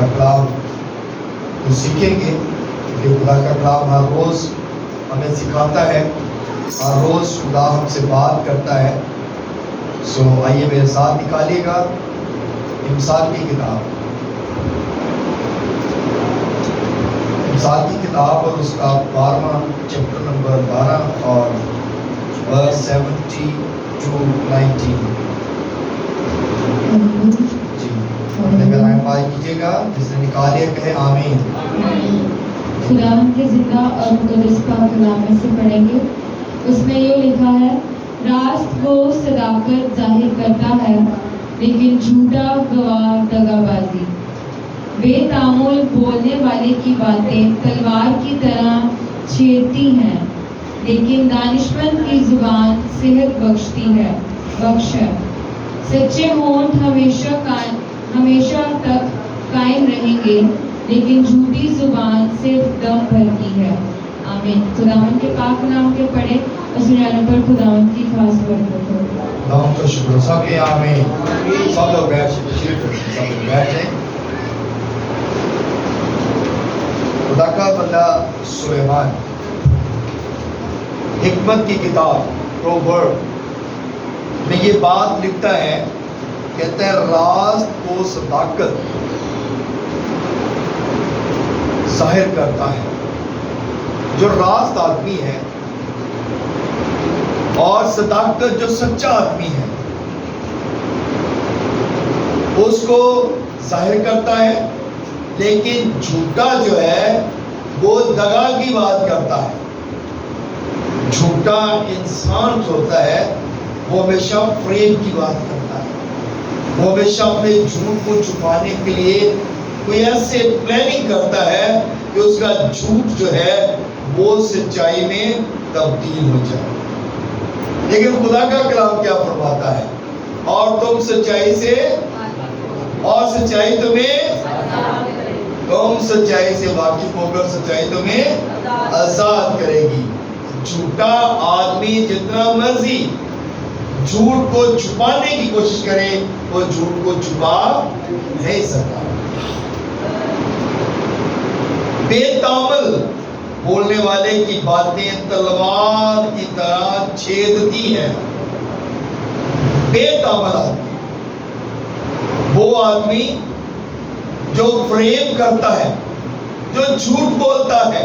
کا کلام کو سیکھیں گے، کہ خدا کا کلام ہر روز ہمیں سکھاتا ہے، ہر روز خدا ہم سے بات کرتا ہے۔ سو آئیے میرے ساتھ نکالیے گا امثال کی کتاب، امثال کی کتاب اور اس کا 12واں چیپٹر نمبر 12 اور ورس 70 to 19۔ جی اگر آئے کیجیے گا، جس نے نکالیے کہے آمین۔ خداوند کے زندہ اور مقدس پاک کلام میں سے پڑھیں گے۔ اس میں یہ لکھا ہے، راست کو صداقت ظاہر کرتا ہے لیکن جھوٹا گواہ دغا بازی۔ بے تامل بولنے والے کی باتیں تلوار کی طرح چھیدتی ہیں، لیکن دانشمند کی زبان صحت بخش ہے۔ سچے ہونٹ ہمیشہ تک قائم رہیں گے، لیکن جھوٹی زبان صرف دم بھرتی ہے۔ آمین۔ خداوند کے پاک نام کے پڑھے اور سننے والوں پر خداوند کی خاص برکت ہو۔ خداوند کا شکر، سب کے آمین۔ سب لوگ بیٹھ جائیں۔ خدا کا بندہ سلیمان حکمت کی کتاب پروورب میں یہ بات لکھتا ہے، کہتا ہے راز کو صداقت ظاہر کرتا ہے۔ جو راست آدمی ہے اور صداقت جو سچا آدمی ہے، اس کو ظاہر کرتا ہے، لیکن جھوٹا جو ہے وہ دغا کی بات کرتا ہے۔ جھوٹا انسان جو ہوتا ہے وہ ہمیشہ فریب کی بات کرتا ہے، وہ ہمیشہ اپنے جھوٹ کو چھپانے کے لیے کوئی ایسے پلاننگ کرتا ہے کہ اس کا جھوٹ جو ہے وہ سچائی میں تبدیل ہو جائے۔ لیکن خدا کا کلام کیا فرماتا ہے؟ اور تم سچائی سے، اور سچائی تم سچائی سے واقف ہو کر سچائی تمہیں آزاد کرے گی۔ جھوٹا آدمی جتنا مرضی جھوٹ کو چھپانے کی کوشش کرے، وہ جھوٹ کو چھپا نہیں سکتا۔ بے تامل بولنے والے کی باتیں تلوار کی طرح چھیدتی ہیں۔ بے تامل آدمی وہ آدمی جو فریب کرتا ہے، جو جھوٹ بولتا ہے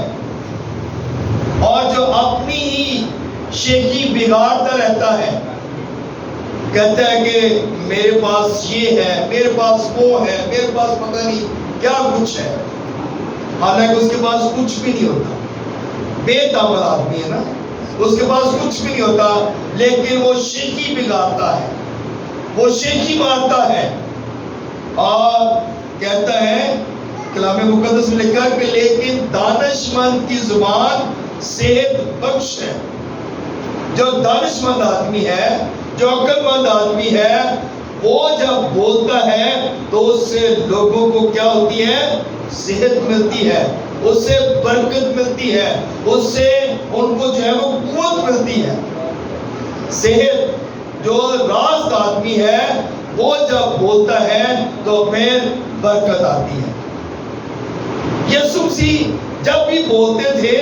اور جو اپنی ہی شیخی بگاڑتا رہتا ہے، کہتا ہے کہ میرے پاس یہ ہے، میرے پاس وہ ہے، میرے پاس پتہ نہیں کیا کچھ ہے، حالانکہ اس کے پاس کچھ بھی نہیں ہوتا۔ بے تامل آدمی ہے نا، اس کے پاس کچھ بھی نہیں ہوتا، لیکن وہ شیخی بگاڑتا ہے، وہ شیخی مارتا ہے، اور کہتا ہے کلام مقدس میں لکھا ہے کہ لیکن دانشمند کی زبان صحت بخش ہے۔ جو دانشمند آدمی ہے، جو عقل مند آدمی ہے، وہ جب بولتا ہے تو اس سے لوگوں کو کیا ہوتی ہے؟ صحت ملتی ہے، اس سے برکت ملتی ہے، اس سے ان کو جو ہے وہ قوت ملتی ہے۔ صحت جو راست آدمی ہے وہ جب بولتا ہے تو پھر برکت آتی ہے۔ یسوع مسیح جب بھی بولتے تھے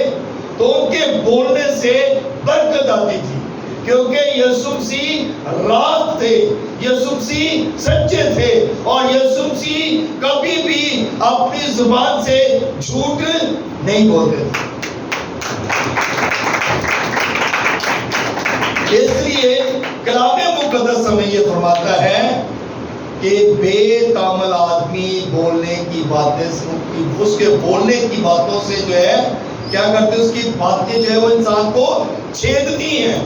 تو ان کے بولنے سے برکت آتی تھی، کیونکہ یسوع مسیح راست تھے، یسوع مسیح سچے تھے، اور یسوع مسیح کبھی بھی اپنی زبان سے جھوٹ نہیں بولتے تھے۔ اس لیے کلام مقدس ہمیں یہ فرماتا ہے کہ بے تامل آدمی بولنے کی باتیں، اس کے بولنے کی باتوں سے جو ہے کیا کرتے، اس کی باتیں جو ہے وہ انسان کو چھیدتی ہیں،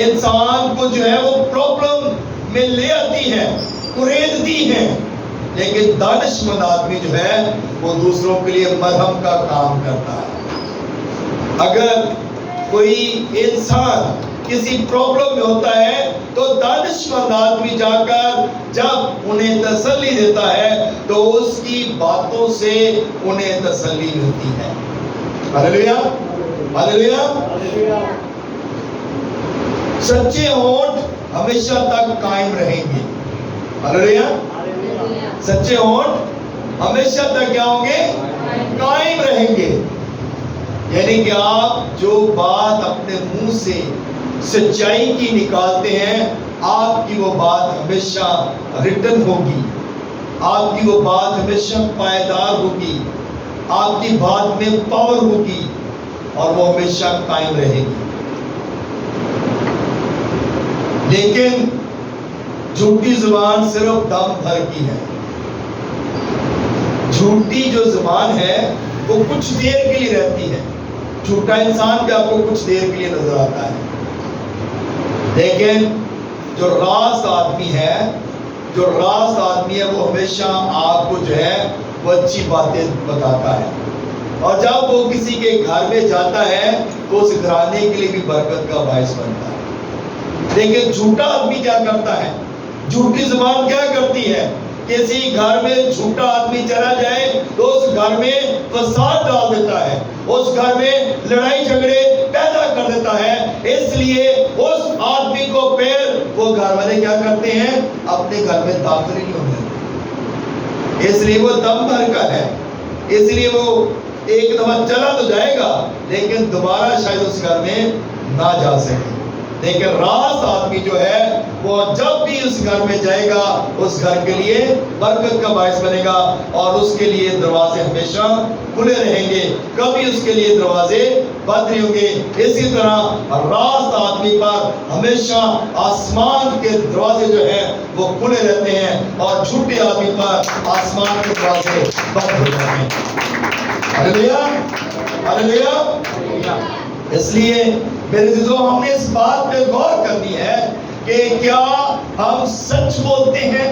انسان کو جو ہے وہ پرابلم میں لے آتی ہیں، کریدتی ہیں۔ لیکن دانشمند آدمی جو ہے وہ دوسروں کے لیے مرہم کا کام کرتا ہے۔ اگر کوئی انسان کسی پرابلم میں ہوتا ہے تو دانشمند آدمی جا کر جب انہیں تسلی دیتا ہے تو اس کی باتوں سے انہیں تسلی ملتی ہے۔ ہاللیلویا، ہاللیلویا۔ سچے ہونٹ ہمیشہ تک قائم رہیں گے۔ ہاللیلویا۔ سچے ہونٹ हमेशा तक क्या होंगे? कायम रहेंगे। यानी कि आप जो बात अपने मुंह से सच्चाई की निकालते हैं, आपकी वो बात हमेशा रिटर्न होगी, आपकी वो बात हमेशा पायदार होगी, आपकी बात में पावर होगी और वो हमेशा कायम रहेगी। लेकिन झूठी जुबान सिर्फ दम भर की है। झूठी जो जुबान है वो कुछ देर के लिए रहती है। झूठा इंसान भी आपको कुछ देर के लिए नजर आता है, लेकिन जो रास्त आदमी है, वो हमेशा आपको जो है वो अच्छी बातें बताता है। और जब वो किसी के घर में जाता है तो उस घराने के लिए भी बरकत का बायस बनता है। लेकिन झूठा आदमी क्या करता है? झूठी जुबान क्या करती है? किसी घर में झूठा आदमी चला जाए तो उस घर में फसाद डाल देता है, उस घर में लड़ाई झगड़े पैदा कर देता है। इसलिए उस आदमी को फिर वो घर वाले क्या करते हैं? अपने घर में दाखिल नहीं होने देते। इसलिए वो दम भर का है, इसलिए वो एक दफा चला तो जाएगा लेकिन दोबारा शायद उस घर में ना जा सके। लेकिन रास्त आदमी जो है वो जब भी उस घर में जाएगा उस घर के लिए बरकत का बायस बनेगा और उसके लिए दरवाजे हमेशा खुले रहेंगे, कभी उसके लिए दरवाजे बंद नहीं होंगे। इसी तरह रास्त आदमी पर हमेशा आसमान के दरवाजे जो है वो खुले रहते हैं और झूठे आदमी पर आसमान के दरवाजे बंद हो जाते हैं। Hallelujah, hallelujah. इसलिए मेरे अज़ीज़ों, हमने इस बात पे गौर करनी है कि क्या हम सच बोलते हैं?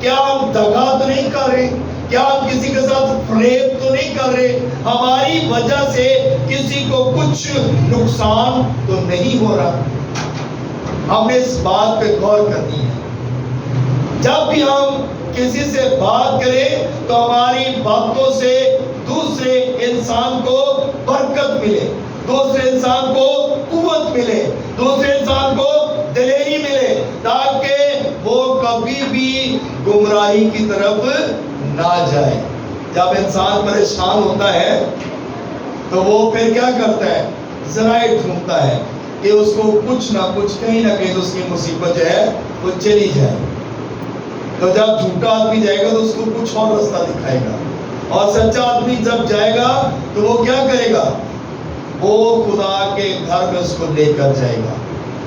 क्या हम दगा तो नहीं कर रहे? क्या हम किसी के साथ फरेब तो नहीं कर रहे? हमारी वजह से किसी को कुछ नुकसान तो नहीं हो रहा? हमने इस बात पे गौर करनी है। जब भी हम किसी से बात करें तो हमारी बातों से दूसरे इंसान को बरकत मिले, दूसरे इंसान को कुव्वत मिले, दूसरे इंसान को दिलेरी मिले, ताकि वो कभी भी गुमराही की तरफ ना जाए। जब इंसान परेशान होता है तो वो फिर क्या करता है? ज़राए ढूंढता है कि उसको कुछ ना कुछ, कहीं ना कहीं उसकी मुसीबत जो है वो चली जाए। तो जब झूठा आदमी जाएगा तो उसको कुछ और रास्ता दिखाएगा, और सच्चा आदमी जब जाएगा तो वो क्या करेगा? वो खुदा के घर में उसको लेकर जाएगा,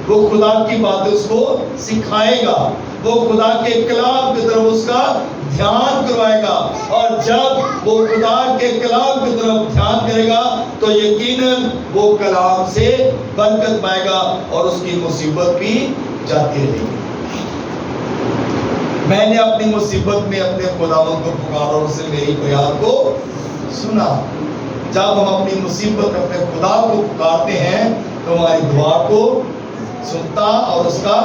वो खुदा की बातें उसको सिखाएगा, वो खुदा के कलाम की तरफ उसका ध्यान करवाएगा। और जब वो खुदा के कलाम की तरफ ध्यान करेगा तो यकीनन वो कलाम से बरकत पाएगा और उसकी मुसीबत भी जाती रहेगी। मैंने अपनी मुसीबत में अपने खुदावंद को पुकारा और उसने मेरी फरियाद को सुना। जब हम अपनी मुसीबत में अपने खुदा को पुकारते हैं तो हमारी दुआ को सुनता और उसका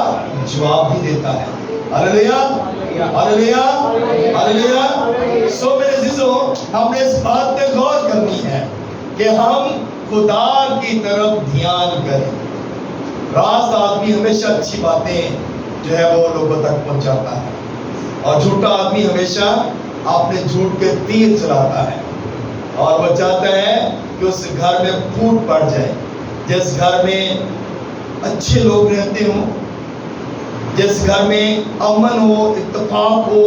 जवाब भी देता है। Hallelujah, hallelujah, hallelujah. सो मेरे अज़ीज़ों, हमने इस बात पे गौर करनी है कि हम खुदा की तरफ ध्यान करें। रास्त आदमी हमेशा अच्छी बातें जो है वो लोगों तक पहुंचाता है, और झूठा आदमी हमेशा अपने झूठ के तीर चलाता है और वो चाहता है कि उस घर में फूट पड़ जाए। जिस घर में अच्छे लोग रहते हों, जिस घर में अमन हो, इत्तेफाक हो,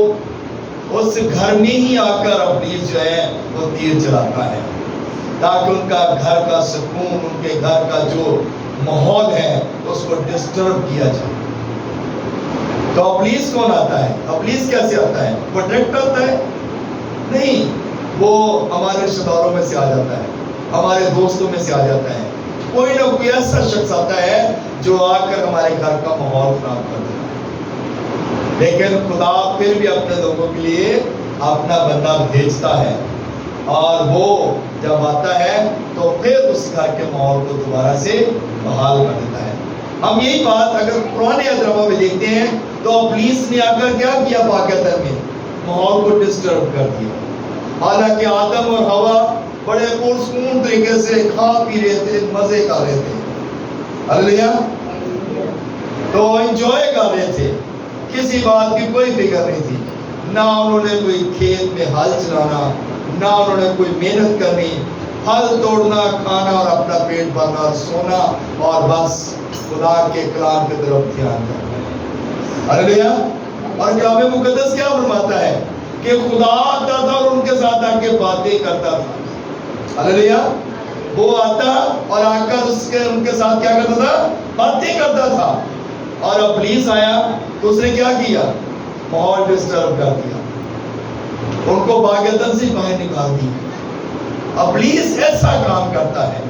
उस घर में ही आकर अपनी जो है वो तीर चलाता है, ताकि उनका घर का सुकून, उनके घर का जो माहौल है उसको डिस्टर्ब किया जाए। तो अब्लीस कौन आता है? अब्लीस कैसे आता है? वो डायरेक्ट आता है? नहीं, वो हमारे रिश्तेदारों में से आ जाता है, हमारे दोस्तों में से आ जाता है। कोई ना कोई ऐसा शख्स आता है जो आकर हमारे घर का माहौल खराब कर देता है। लेकिन खुदा फिर भी अपने लोगों के लिए अपना बंदा भेजता है, और वो जब आता है तो फिर उस घर के माहौल को दोबारा से बहाल कर देता है। हम यही बात अगर पुराने अजरमा में देखते हैं तो अब्लीस ने आकर क्या किया? पाकिस्तान में माहौल को डिस्टर्ब कर दिया। हालांकि आदम और हवा बड़े पुरसकून तरीके से खा पी रहे थे, मजे कर रहे थे, हालेलुया, तो एंजॉय कर रहे थे, किसी बात की कोई फिक्र नहीं थी, ना उन्होंने कोई खेत में हल चलाना, ना उन्होंने कोई मेहनत करनी, हल तोड़ना, खाना और अपना पेट भरना और सोना और बस खुदा के कलाम की तरफ ध्यान करना। हालेलुया। और कलाम मुकद्दस क्या फरमाता है कि खुदा आता था और उनके साथ आके बातें करता था। हालेलुया। वो आता और आकर उनके साथ क्या करता था? बातें करता था। और इब्लीस आया तो उसने क्या किया? माहौल डिस्टर्ब कर दिया, उनको बागदन से बाहर निकाल दिया। इब्लीस ऐसा काम करता है।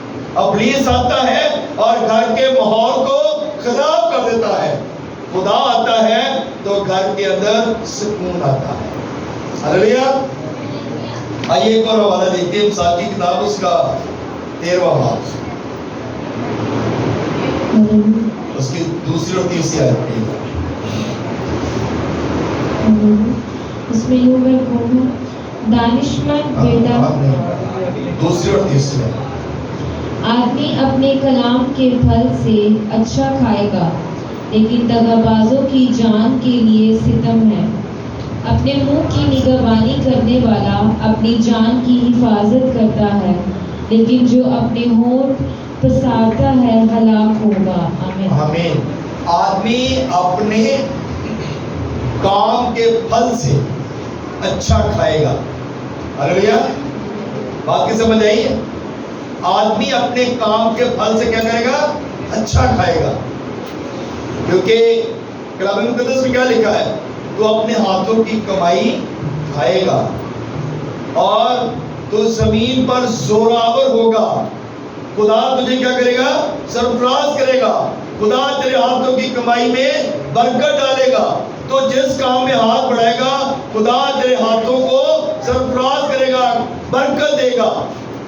इब्लीस आता है और घर के माहौल को खराब कर देता है। खुदा आता है तो घर के अंदर सुकून आता है। हालेलुया। आइए एक और हवाला देखते हैं, मिसाल की किताब उसका 13वां बाब, उसकी दूसरी और तीसरी आयत। इसमें यूं मैं कहूँ, दानिशमंद बेटा, दूसरी और तीसरी आदमी अपने कलाम के फल से अच्छा खाएगा, लेकिन दगाबाजों की जान के लिए सितम है। अपने मुंह की निगरानी करने वाला अपनी जान की हिफाजत करता है, लेकिन जो अपने होंठ पसारता है हलाक होगा। आमीन। आमीन। आदमी अपने काम के फल से अच्छा खाएगा। हालेलुया। बात की समझ आई है? आदमी अपने काम के फल से क्या करेगा? अच्छा खाएगा। क्योंकि कलाम मुकद्दस में क्या लिखा है? तो अपने हाथों की कमाई खाएगा और तो जमीन पर जोरावर होगा। खुदा तुझे क्या करेगा? सरफराज करेगा। खुदा तेरे हाथों की कमाई में बरकत डालेगा। तो जिस काम में हाथ बढ़ाएगा, खुदा तेरे हाथों को सरफराज करेगा, बरकत देगा,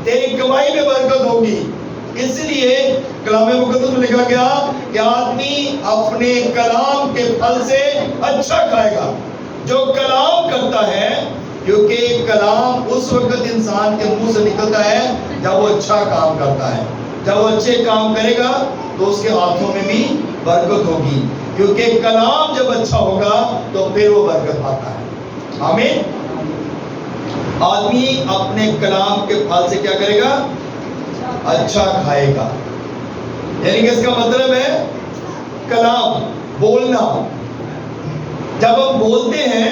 तेरी कमाई में बरकत होगी। इसलिए कलाम मुकद्दस में लिखा गया कि आदमी अपने कलाम के फल से अच्छा खाएगा। जो कलाम करता है, क्योंकि कलाम उस वक्त इंसान के मुंह से निकलता है जब वो अच्छा काम करता है। जब वो अच्छे काम करेगा तो उसके हाथों में भी बरकत होगी, क्योंकि कलाम जब अच्छा होगा तो फिर वो बरकत पाता है। आमीन। आदमी अपने कलाम के फल से क्या करेगा? अच्छा खाएगा। यानी कि इसका मतलब है कलाम, बोलना। जब हम बोलते हैं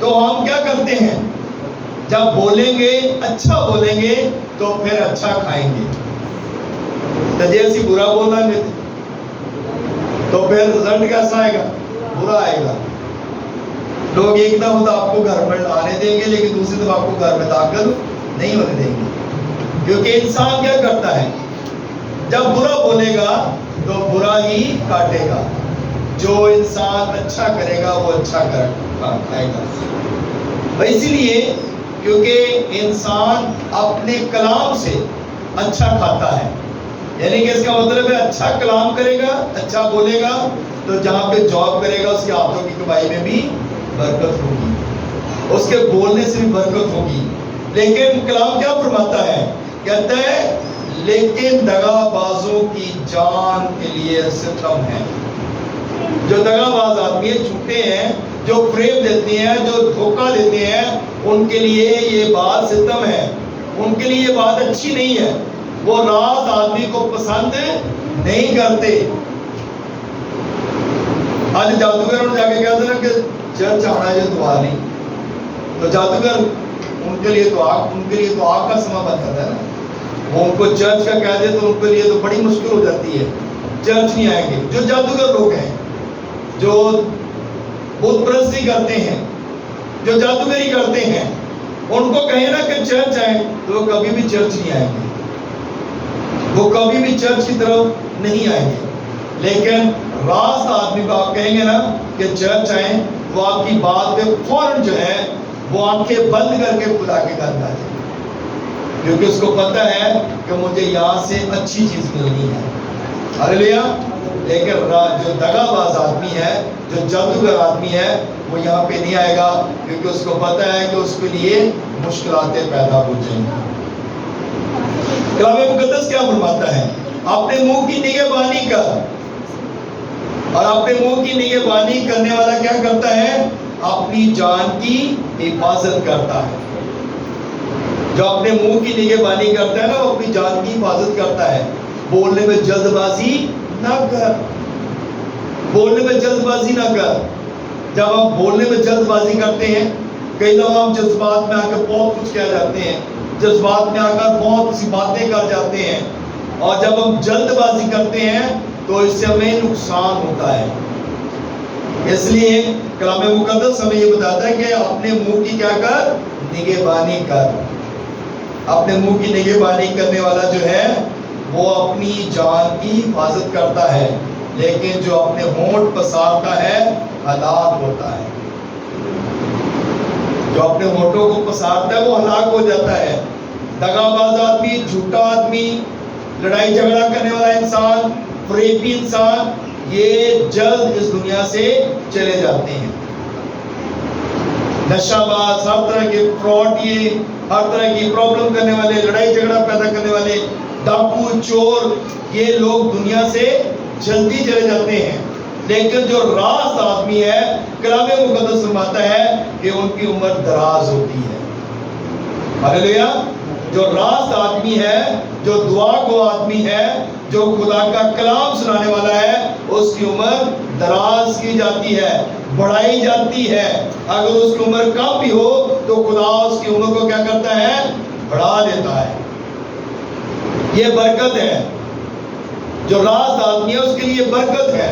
तो हम क्या करते हैं? जब बोलेंगे, अच्छा बोलेंगे तो फिर अच्छा खाएंगे। तो जैसे बुरा बोलेंगे तो फिर रिजल्ट कैसा आएगा? बुरा आएगा। लोग एक दफा तो आपको घर में आने देंगे, लेकिन दूसरी दफा आपको घर में दाखिल नहीं होने देंगे। क्योंकि इंसान क्या करता है? जब बुरा बोलेगा तो बुरा ही काटेगा। जो इंसान अच्छा करेगा वो अच्छा खाएगा। इसीलिए क्योंकि इंसान अपने कलाम से अच्छा खाता है, यानी कि इसका मतलब है अच्छा कलाम करेगा, अच्छा बोलेगा, तो जहाँ पे जॉब करेगा उसके हाथों की कमाई में भी बरकत होगी, उसके बोलने से भी बरकत होगी। लेकिन कलाम क्या फरमाता है? कहता है लेकिन दगाबाजों की जान के लिए सितम है। जो दगाबाज आदमी है, झूठे हैं, जो फ्रेब देते हैं, जो धोखा देते हैं, उनके लिए ये बात सितम है। उनके लिए ये बात अच्छी नहीं है। वो राज आदमी को पसंद नहीं करते। आज जादूगर जाके कहते हैं कि चर्च आना है दुआ नहीं, तो जादूगर उनके लिए तो आग का समा बन जाता है ना। वो उनको चर्च का कह दे तो उनके लिए तो बड़ी मुश्किल हो जाती है, चर्च नहीं आएंगे। जो जादूगर लोग हैं, जो बुत परस्ती करते हैं, जो जादूगरी करते हैं, उनको कहे ना कि चर्च आए तो वो कभी भी चर्च नहीं आएंगे, वो कभी भी चर्च की तरफ नहीं आएंगे। लेकिन रास्त आदमी को आप कहेंगे ना कि चर्च आए, वो आपकी बात पे फौरन जो है वो आंखें बंद करके खुदा के घर में आ जाए, क्योंकि उसको पता है कि मुझे यहाँ से अच्छी चीज मिलनी है। हालेलुया। लेकिन जो दगाबाज आदमी है, जो जादूगर आदमी है, वो यहाँ पे नहीं आएगा, क्योंकि उसको पता है कि उसके लिए मुश्किलातें पैदा हो जाएंगी। कलाम मुकद्दस क्या फरमाता है? अपने मुंह की निगहबानी कर। और अपने मुंह की निगहबानी करने वाला क्या करता है? اپنی جان کی حفاظت کرتا ہے. جو اپنے منہ کی نگہبانی کرتا ہے نا، وہ اپنی جان کی حفاظت کرتا ہے. بولنے میں جلد بازی نہ کر، بولنے میں جلد بازی نہ کر. جب ہم بولنے میں جلد بازی کرتے ہیں، کئی دفعہ ہم جذبات میں آ کر بہت کچھ کہہ جاتے ہیں، جذبات میں آ کر بہت سی باتیں کر جاتے ہیں، اور جب ہم جلد بازی کرتے ہیں تو اس سے ہمیں نقصان ہوتا ہے. اس لیے کلام مقدس ہمیں یہ بتاتا ہے کہ اپنے منہ کی کیا کر، نگہبانی کر. اپنے منہ کی نگہبانی کرنے والا جو ہے وہ اپنی جان کی حفاظت کرتا ہے، لیکن جو اپنے ہونٹ پسارتا ہے ہلاک ہوتا ہے. جو اپنے ہونٹوں کو پسارتا ہے وہ ہلاک ہو جاتا ہے. دغا باز آدمی، جھوٹا آدمی، لڑائی جھگڑا کرنے والا انسان، فریبی انسان، یہ جلد اس دنیا سے چلے جاتے ہیں. نشہ باز، ہر طرح کے فراڈ، یہ ہر طرح کی پرابلم کرنے والے، لڑائی جھگڑا پیدا کرنے والے، ڈاکو، چور، یہ لوگ دنیا سے جلدی چلے جاتے ہیں. لیکن جو راست آدمی ہے، کلام مقدس فرماتا ہے کہ ان کی عمر دراز ہوتی ہے. ہاللیلویا. جو راست آدمی ہے، جو دعا کو آدمی ہے، جو خدا کا کلام سنانے والا ہے، اس کی عمر دراز کی جاتی ہے، بڑھائی جاتی ہے. اگر اس کی عمر کم بھی ہو تو خدا اس کی عمر کو کیا کرتا ہے، بڑھا دیتا ہے. یہ برکت ہے. جو راست آدمی ہے اس کے لیے برکت ہے.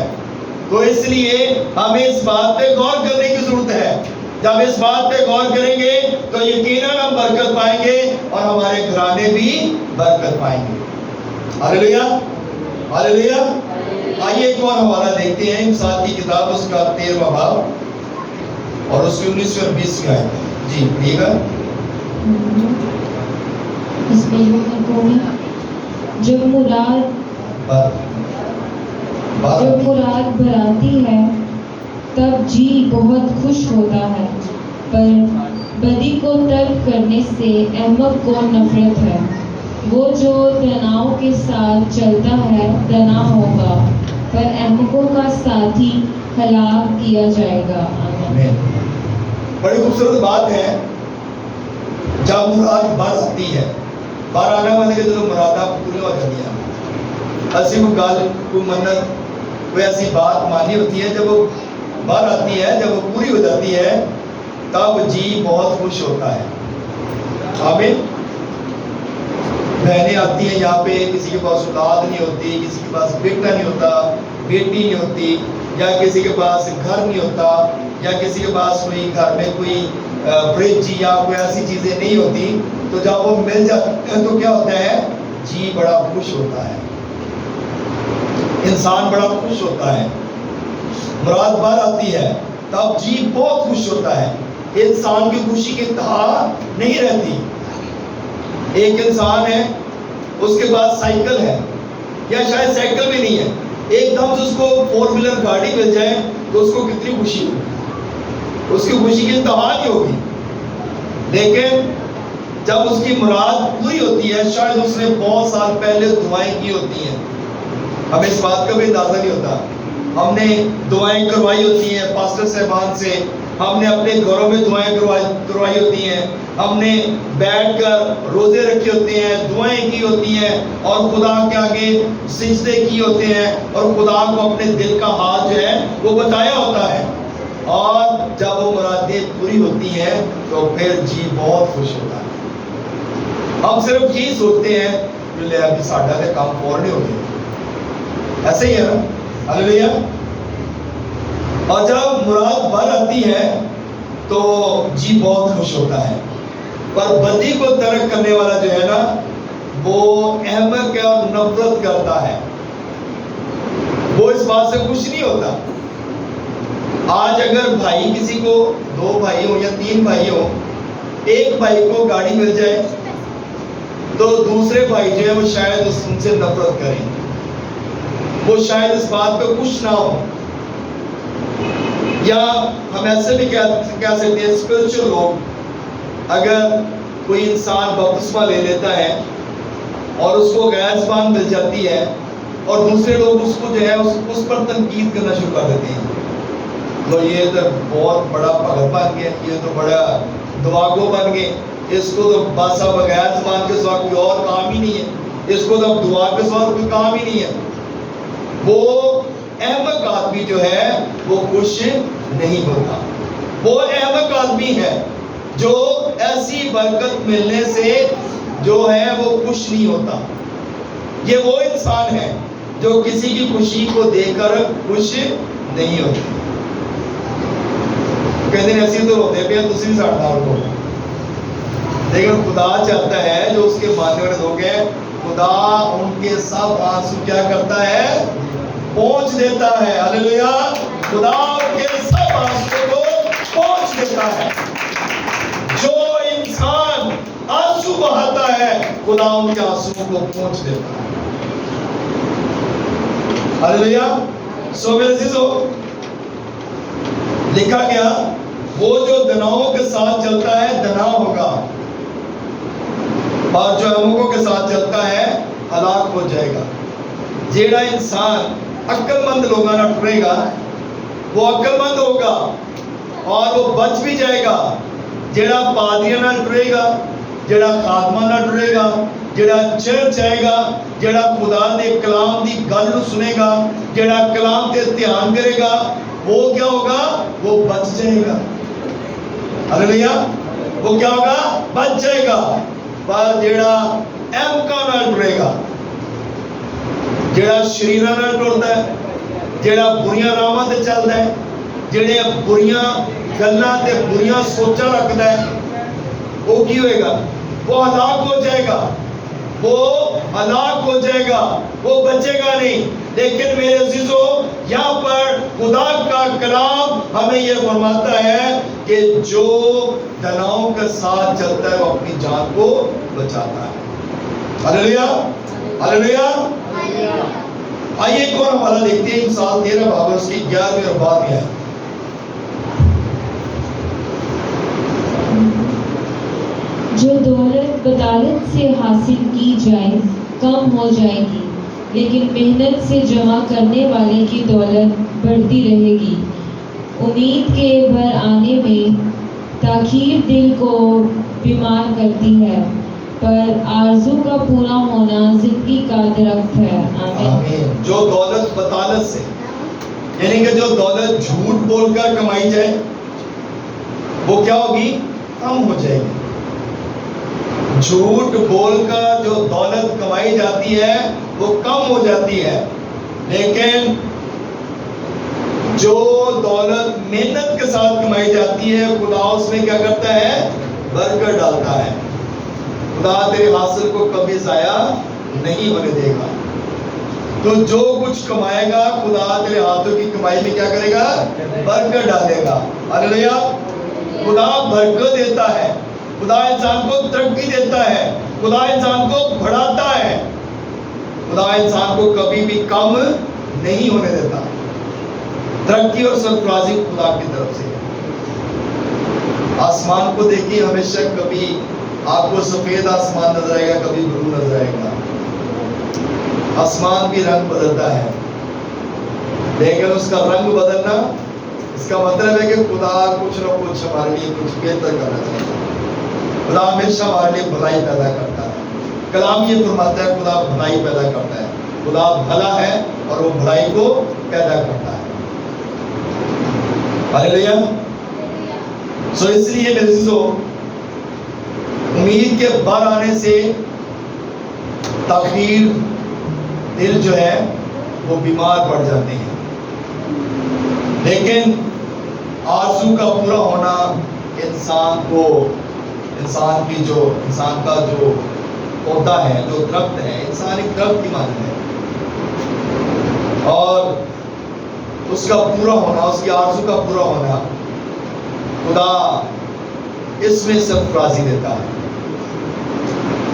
تو اس لیے ہمیں اس بات پہ غور کرنے کی ضرورت ہے. جب اس بات پہ غور کریں گے تو یقیناً ہم برکت پائیں گے اور ہمارے گھرانے بھی برکت پائیں گے. ہاللیلویا، ہاللیلویا. آئیے ایک اور حوالہ دیکھتے ہیں، مثال کی کتاب اس کا 13واں باب اور اس کی 19 اور 20 آیت. جی پڑھیے گا. اس میں یوں ہے، جب مراد بھراتی ہے تب جی بہت خوش ہوتا ہے، پر بدی کو ترک کرنے سے احمق کو نفرت ہے. وہ جو تناؤ کے ساتھ چلتا ہے تنا ہوگا، پر احمقوں کا ساتھی ہلاک کیا جائے گا. آمین. بڑی خوبصورت بات ہے. جب مراد بار آتی ہے، بار آنے والے کے دنوں مرادہ پوری ہو جاتی ہے. ایسی گال کو منت، کوئی ایسی بات مانی ہوتی ہے، جب وہ بار آتی ہے، جب وہ پوری ہو جاتی ہے تب جی بہت خوش ہوتا ہے. آمین. بہنیں آتی ہیں یہاں پہ، کسی کے پاس اولاد نہیں ہوتی، کسی کے پاس بیٹا نہیں ہوتا، بیٹی نہیں ہوتی، یا کسی کے پاس گھر نہیں ہوتا، یا کسی کے پاس کوئی گھر میں کوئی فریج یا کوئی ایسی چیزیں نہیں ہوتی، تو جب وہ مل جاتے ہیں تو کیا ہوتا ہے، جی بڑا خوش ہوتا ہے. انسان بڑا خوش ہوتا ہے. مراد بار آتی ہے تب جی بہت خوش ہوتا ہے. انسان کی خوشی کی انتہا نہیں رہتی. ایک انسان ہے، اس کے پاس سائیکل ہے، یا شاید سائیکل بھی نہیں ہے، ایک دم سے اس کو 4 ویلر گاڑی مل جائے تو اس کو کتنی خوشی ہوگی، اس کی خوشی کی انتہا نہیں ہوگی. لیکن جب اس کی مراد پوری ہوتی ہے، شاید اس نے بہت سال پہلے دعائیں کی ہوتی ہیں، ہمیں اس بات کا بھی اندازہ نہیں ہوتا. ہم نے دعائیں کروائی ہوتی ہیں پاسٹر صاحبان سے، ہم نے اپنے گھروں میں دعائیں کروائی ہوتی ہیں، ہم نے بیٹھ کر روزے رکھے ہوتے ہیں، دعائیں کی ہوتی ہیں، اور خدا کے آگے سجدے کیے ہوتے ہیں، اور خدا کو اپنے دل کا حال جو ہے وہ بتایا ہوتا ہے. اور جب وہ مرادیں پوری ہوتی ہیں تو پھر جی بہت خوش ہوتا ہے. ہم صرف یہی سوچتے ہیں کہ لے ابھی ساڈا تے کام فوراً ہی ہو گیا. ایسے ہی ہے نا. ہاللیلویا. اور جب مراد بار آتی ہے تو جی بہت خوش ہوتا ہے. پر بدی کو ترک کرنے والا جو ہے نا، وہ احمق ہے اور نفرت کرتا ہے. وہ اس بات سے خوش نہیں ہوتا. آج اگر بھائی کسی کو 2 بھائی ہوں یا 3 بھائی ہوں، ایک بھائی کو گاڑی مل جائے تو دوسرے بھائی جو ہے وہ شاید ان سے نفرت کریں، وہ شاید اس بات پہ خوش نہ ہو. یا ہم ایسے بھی کہہ سکتے ہیں اسپرچل لوگ، اگر کوئی انسان بپتسمہ لے لیتا ہے اور اس کو غیر زبان مل جاتی ہے اور دوسرے لوگ اس کو جو ہے اس پر تنقید کرنا شروع کر دیتے ہیں، تو یہ تو بہت بڑا بھگت بن گیا، یہ تو بڑا دعاگو بن گئے، اس کو تو بس اب بغیر زبان کے سوا کوئی اور کام ہی نہیں ہے، اس کو تو اب دعا کے سوا کوئی کام ہی نہیں ہے۔ وہ احمق آدمی جو ہے وہ خوش نہیں ہوتا، وہ احمق آدمی ہے جو ایسی برکت ملنے سے جو ہے وہ خوش نہیں ہوتا۔ یہ وہ انسان ہے جو کسی کی خوشی کو دیکھ کر خوش نہیں ہوتا۔ کہتے ہیں ایسی تو ہوتے پہ دوسری ساڑھا کو، لیکن خدا چاہتا ہے جو اس کے ماننے والے لوگ ہیں، خدا ان کے سب آنسو کیا کرتا ہے؟ پہنچ دیتا ہے۔ ہاللیلویا! خدا ان کے سب آنسو کو پہنچ دیتا ہے۔ جو انسان آنسو بہاتا ہے خدا ان کے آنسو کو پہنچ دیتا ہے۔ ہاللیلویا! سو میرے عزیزو، لکھا گیا وہ جو دناؤں کے ساتھ چلتا ہے دنا ہوگا، اور جو احمقوں کے ساتھ چلتا ہے ہلاک ہو جائے گا۔ جیڑا انسان عقل مند لوگاں نہ ٹرے گا وہ عقل مند ہوگا اور وہ بچ بھی جائے گا۔ جیڑا پادریاں نہ ٹرے گا، جیڑا خادمہ نہ ٹرے گا، جیڑا چرچ آئے گا، جیڑا خدا دے کلام دی گل سنے گا، جیڑا کلام تے دھیان کرے گا، وہ کیا ہوگا؟ وہ بچ جائے گا۔ ہاللیلویا! وہ کیا ہوگا؟ بچ جائے گا۔ پر جیڑا احمقاں نال ٹرے گا، جیڑا شریراں نال ٹردا ہے، جیڑا بریاں راواں تے چلدا ہے، جیڑے بریاں گلاں تے بریاں سوچاں رکھدا ہے، وہ کی ہوئے گا؟ وہ ہلاک ہو جائے گا، وہ ہلاک ہو جائے گا، وہ بچے گا نہیں۔ لیکن میرے عزیزو، یہاں پر خدا کا کلام ہمیں یہ فرماتا ہے کہ جو دناؤں کے ساتھ چلتا ہے وہ اپنی جان کو بچاتا ہے۔ ہاللیلویا! ہاللیلویا! آئیے ایک اور حوالہ دیکھتے ہیں، مثال 13 باب اس کی 11ویں اور 12ویں ہے۔ جو دولت بطالت سے حاصل کی جائے کم ہو جائے گی، لیکن محنت سے جمع کرنے والے کی دولت بڑھتی رہے گی۔ امید کے بھر آنے میں تاخیر دل کو بیمار کرتی ہے، پر آرزو کا پورا ہونا زندگی کا درخت ہے۔ آمین۔ جو دولت بطالت سے، یعنی کہ جو دولت جھوٹ بول کر کمائی جائے وہ کیا ہوگی؟ کم ہو جائے گی۔ جھوٹ بول کر جو دولت کمائی جاتی ہے وہ کم ہو جاتی ہے، لیکن جو دولت محنت کے ساتھ کمائی جاتی ہے خدا اس میں کیا کرتا ہے؟ برکت ڈالتا ہے۔ خدا تیرے حاصل کو کبھی ضائع نہیں ہونے دے گا۔ تو جو کچھ کمائے گا خدا تیرے ہاتھوں کی کمائی میں کیا کرے گا؟ برکت ڈالے گا۔ ہاللیلویا! خدا برکت دیتا ہے، خدا انسان کو ترقی دیتا ہے، خدا انسان کو بڑھاتا ہے، خدا انسان کو کبھی بھی کم نہیں ہونے دیتا۔ ترقی اور سرفرازی خدا کی طرف سے۔ آسمان کو دیکھیے، ہمیشہ کبھی آپ کو سفید آسمان نظر آئے گا، کبھی بلو نظر آئے گا۔ آسمان بھی رنگ بدلتا ہے، لیکن اس کا رنگ بدلنا اس کا مطلب ہے کہ خدا کچھ نہ کچھ ہمارے لیے کچھ بہتر کرنا چاہتا ہے۔ خدا ہمیشہ ہمارے لیے بھلائی پیدا کرتا ہے۔ کلام یہ فرماتا ہے خدا بھلائی پیدا کرتا ہے، خدا بھلا ہے اور وہ بھلائی کو پیدا کرتا ہے۔ ہاللیلویا! سو اس لیے میرے عزیزو، امید کے بھر آنے سے تاخیر دل جو ہے وہ بیمار پڑ جاتے ہیں، لیکن آرزو کا پورا ہونا انسان کا جو پودا ہے، جو درخت ہے، انسان ایک درخت کی مانند ہے، اور اس کا پورا ہونا، اس کی آرزو کا پورا ہونا خدا اس میں سرفرازی دیتا ہے۔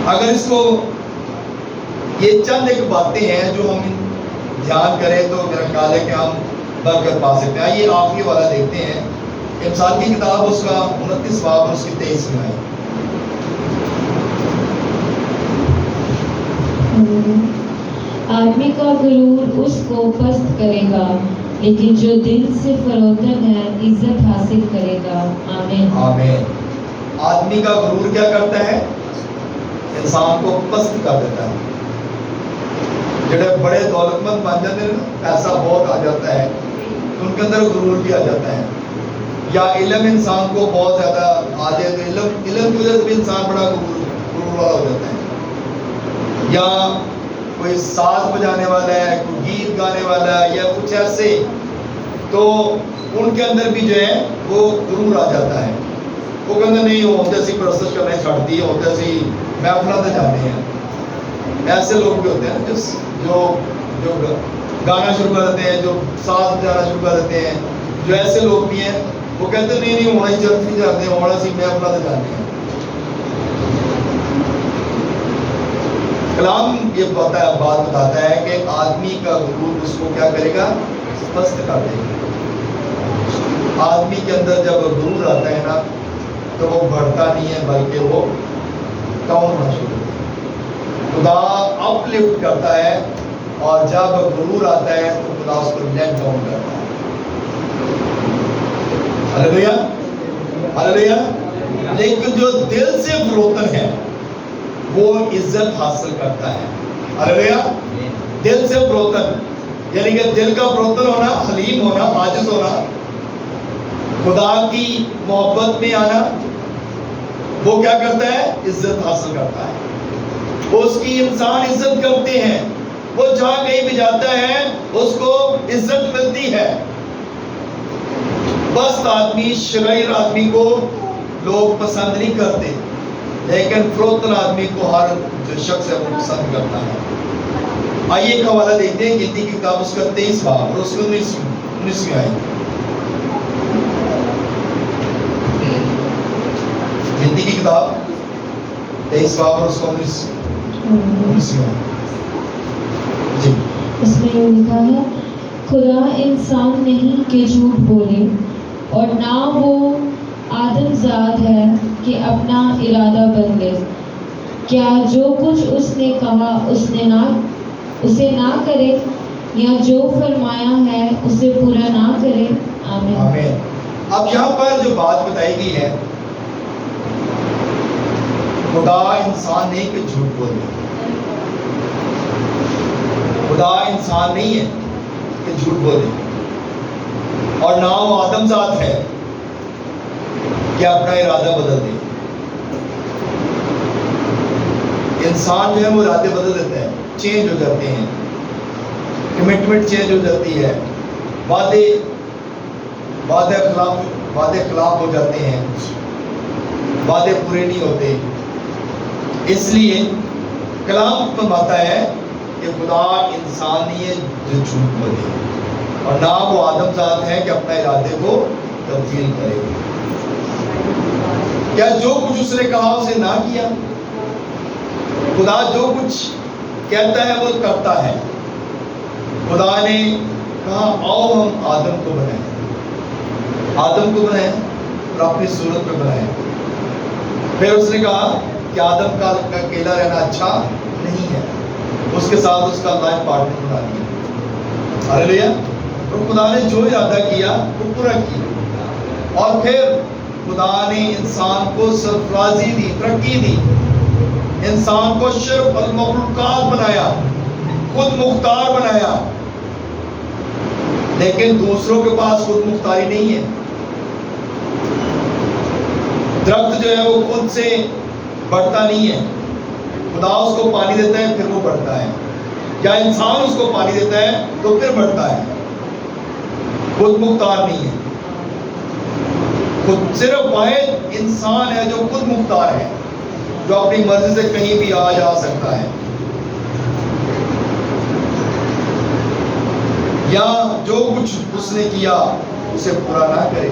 اگر اس کو یہ چند ایک باتیں ہیں جو ہم دھیان کریں تو میرا خیال ہے کہ ہم برکت پا سکتے ہیں۔ یہ آخری والا دیکھتے ہیں، امثال کی کتاب اس کا 29 باب اس کی 23 میں ہے۔ آدمی کا غرور اس کو پست کرے گا، लेकिन जो दिल से फरोतन है इज्जत हासिल करेगा। आमीन। आमीन। आदमी का गुरूर क्या करता है? इंसान को पस्त कर देता है। जड़े बड़े दौलतमंद बन जाते हैं, पैसा बहुत आ जाता है, तो उनके अंदर गुरूर भी आ जाता है। या इल्म इंसान को बहुत ज्यादा आ जाए तो इल्म की वजह से भी इंसान बड़ा गुरूर वाला हो जाता है। या कोई साज बजाने वाला है, कोई गीत गाने वाला है, या कुछ ऐसे, तो उनके अंदर भी जो है वो गुरूर आ जाता है। वो कहते नहीं होते सी परस्तिश करना छाड़ती है, होते सी महफिल तो जाने हैं। ऐसे लोग भी होते हैं जो गाना शुरू कर देते हैं, जो साज बजाना शुरू कर देते हैं, जो ऐसे लोग भी हैं वो कहते नहीं होना ही जल्दी जाते हैं, होना सी महफिल तो जाने हैं। कलाम ये बात बताता है कि आदमी का गुरूर उसको क्या करेगा? स्पष्ट कर देगा। आदमी के अंदर जब गुरूर आता है ना, तो वो बढ़ता नहीं है बल्कि वो डाउन होना शुरू होता है। खुदा अपलिफ्ट करता है, और जब गुरूर आता है तो खुदा उसको लेट डाउन करता है। Hallelujah, hallelujah. लेकिन जो दिल से फरोतन है वो इज्जत हासिल करता है। हालेलुया। दिल से फरोतन यानी कि दिल का फरोतन होना, हलीम होना, आजिज होना, खुदा की मोहब्बत में आना, वो क्या करता है? इज्जत हासिल करता है। उसकी इंसान इज्जत करते हैं, वो जहां कहीं भी जाता है उसको इज्जत मिलती है। बस आदमी, शरीर आदमी को लोग पसंद नहीं करते, लेकिन फरोतन आदमी को हर जो शख्स है वो पसंद करता है। आइए एक हवाला देखते हैं, गिनती की किताब उसका 23 बाब और उसमें 19 आए। गिनती की किताब 23 बाब और उसका 19 आए। जी, इसमें ये लिखा है, खुदा इंसान नहीं कि झूठ बोले, और ना वो आदमजाद है कि अपना इरादा बदले। क्या जो कुछ उसने कहा उसे ना करे, या जो फरमाया है उसे पूरा ना करे। आमीन। आमीन। अब यहाँ पर जो बात बताई गई है, खुदा इंसान नहीं कि झूठ बोले। खुदा इंसान नहीं है कि झूठ बोले, और ना वो आदमजात है कि अपना इरादा बदल दे। इंसान जो है वो इरादे बदल देता है, चेंज हो जाते हैं, कमिटमेंट चेंज हो जाती है, वादे खिलाफ हो जाते हैं, वादे पूरे नहीं होते। इसलिए कलाम फरमाता है कि खुदा इंसान नहीं है जो झूठ बोले, और ना वो आदमजात है कि अपना इरादे को तब्दील करे। क्या जो कुछ उसने कहा उसे ना किया? खुदा जो कुछ कहता है वो करता है। खुदा ने कहा आओ हम आदम को बनाएं, आदम को बनाएं और अपनी सूरत में बनाएं। फिर उसने कहा कि आदम का अकेला रहना अच्छा नहीं है, उसके साथ उसका लाइफ पार्टनर बना लिया। हालेलुया। तो खुदा ने जो इरादा किया वो पूरा किया, और फिर खुदा ने इंसान को सरफराजी दी, तरक्की दी, इंसान को सिर्फ अल-मखलूकात बनाया, खुद मुख्तार बनाया। लेकिन दूसरों के पास खुद मुख्तारी नहीं है। दरख्त जो है वो खुद से बढ़ता नहीं है, खुदा उसको पानी देता है फिर वो बढ़ता है, या इंसान उसको पानी देता है तो फिर बढ़ता है। खुद मुख्तार नहीं है। खुद सिर्फ वाहिद इंसान है जो खुद मुख्तार है, जो अपनी मर्जी से कहीं भी आ जा सकता है, या जो कुछ उसने किया उसे पूरा ना करे।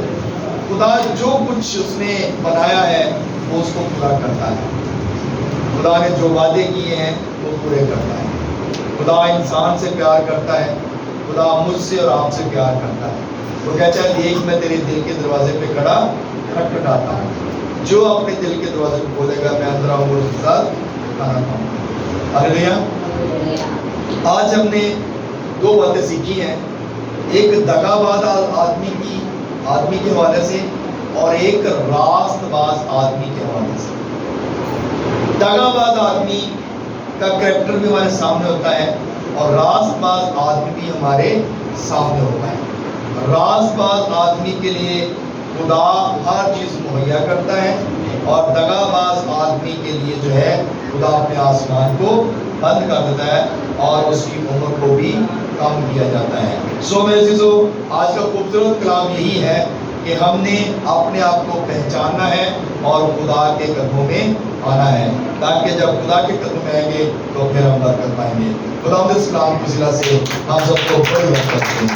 खुदा जो कुछ उसने बनाया है वो उसको पूरा करता है। खुदा ने जो वादे किए हैं वो पूरे करता है। खुदा इंसान से प्यार करता है, खुदा मुझसे और आपसे प्यार करता है। वो कहता है देख मैं तेरे दिल के दरवाजे पे खड़ा खटखटाता हूँ, जो अपने दिल के दरवाजे को खोलेगा मैं अंदर आऊंगा उसके साथ खाना खाऊंगा। हालेलुया। आज हमने दो बातें सीखी हैं। ایک دغاباز آدمی کے حوالے سے اور ایک راست باز آدمی کے حوالے سے. دغاباز آدمی کا کریکٹر بھی ہمارے سامنے ہوتا ہے اور راست باز آدمی بھی ہمارے سامنے ہوتا ہے. راست باز آدمی کے لیے خدا ہر چیز مہیا کرتا ہے اور دغاباز آدمی کے لیے جو ہے خدا اپنے آسمان کو بند کر دیتا ہے اور اس کی عمر کو بھی کم کیا جاتا ہے. سو میرے عزیزو، آج کا خوبصورت کلام یہی ہے کہ ہم نے اپنے آپ کو پہچاننا ہے اور خدا کے قدموں میں آنا ہے، تاکہ جب خدا کے قدموں میں آئیں گے تو پھر ہم برکت پائیں گے. خدا اس کلام کی وسیلہ سے ہم سب کو بڑی برکت دے.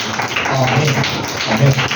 آمین آمین.